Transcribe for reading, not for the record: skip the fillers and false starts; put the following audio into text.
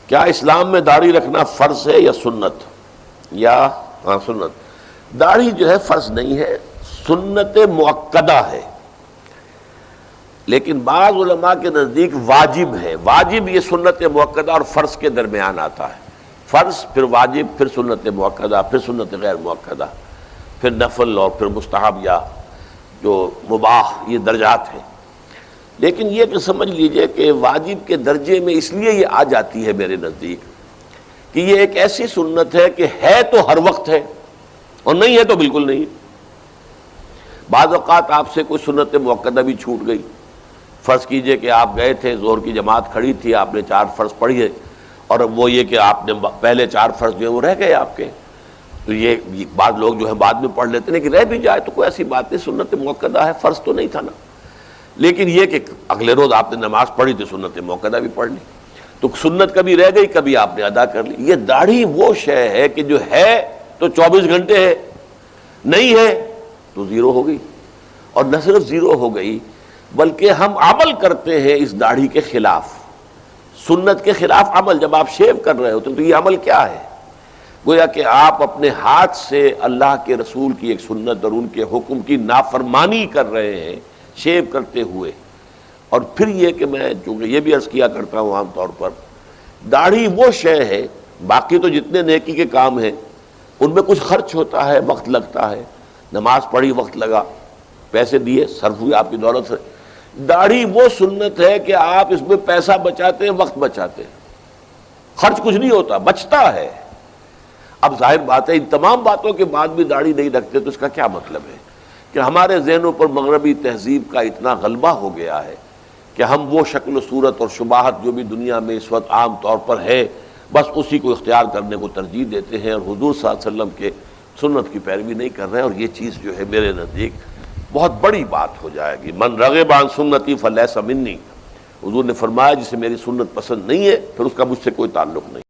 کیا اسلام میں داڑھی رکھنا فرض ہے یا سنت؟ ہاں سنت۔ داڑھی جو ہے فرض نہیں ہے، سنت مؤکدہ ہے، لیکن بعض علماء کے نزدیک واجب ہے۔ واجب یہ سنت مؤکدہ اور فرض کے درمیان آتا ہے، فرض پھر واجب پھر سنت مؤکدہ پھر سنت غیر مؤکدہ پھر نفل اور پھر مستحب یا جو مباح، یہ درجات ہیں۔ لیکن یہ کہ سمجھ لیجئے کہ واجب کے درجے میں اس لیے یہ آ جاتی ہے میرے نزدیک کہ یہ ایک ایسی سنت ہے کہ ہے تو ہر وقت ہے اور نہیں ہے تو بالکل نہیں۔ بعض اوقات آپ سے کوئی سنت مؤکدہ بھی چھوٹ گئی، فرض کیجئے کہ آپ گئے تھے، ظہر کی جماعت کھڑی تھی، آپ نے 4 فرض پڑھی ہے، اور وہ یہ کہ آپ نے پہلے 4 فرض جو ہیں وہ رہ گئے آپ کے، تو یہ بعض لوگ جو ہے بعد میں پڑھ لیتے ہیں کہ رہ بھی جائے تو کوئی ایسی بات نہیں، سنت مؤکدہ ہے، فرض تو نہیں تھا نا۔ لیکن یہ کہ اگلے روز آپ نے نماز پڑھی تو سنت مؤکدہ بھی پڑھ لی، تو سنت کبھی رہ گئی کبھی آپ نے ادا کر لی۔ یہ داڑھی وہ شے ہے کہ جو ہے تو 24 گھنٹے ہے، نہیں ہے تو زیرو ہو گئی، اور نہ صرف زیرو ہو گئی بلکہ ہم عمل کرتے ہیں اس داڑھی کے خلاف، سنت کے خلاف عمل۔ جب آپ شیو کر رہے ہوتے ہیں تو یہ عمل کیا ہے؟ گویا کہ آپ اپنے ہاتھ سے اللہ کے رسول کی ایک سنت اور ان کے حکم کی نافرمانی کر رہے ہیں شیو کرتے ہوئے۔ اور پھر یہ کہ میں چونکہ یہ بھی عرض کیا کرتا ہوں عام طور پر، داڑھی وہ شے ہے، باقی تو جتنے نیکی کے کام ہیں ان میں کچھ خرچ ہوتا ہے، وقت لگتا ہے، نماز پڑھی وقت لگا، پیسے دیے صرف ہوئی آپ کی دولت سے۔ داڑھی وہ سنت ہے کہ آپ اس میں پیسہ بچاتے ہیں، وقت بچاتے ہیں، خرچ کچھ نہیں ہوتا، بچتا ہے۔ اب ظاہر بات ہے ان تمام باتوں کے بعد بھی داڑھی نہیں رکھتے تو اس کا کیا مطلب ہے؟ کہ ہمارے ذہنوں پر مغربی تہذیب کا اتنا غلبہ ہو گیا ہے کہ ہم وہ شکل و صورت اور شباہت جو بھی دنیا میں اس وقت عام طور پر ہے بس اسی کو اختیار کرنے کو ترجیح دیتے ہیں، اور حضور صلی اللہ علیہ وسلم کے سنت کی پیروی نہیں کر رہے ہیں، اور یہ چیز جو ہے میرے نزدیک بہت بڑی بات ہو جائے گی۔ من رغب عن سنتی فلیس منی، حضور نے فرمایا جسے میری سنت پسند نہیں ہے پھر اس کا مجھ سے کوئی تعلق نہیں۔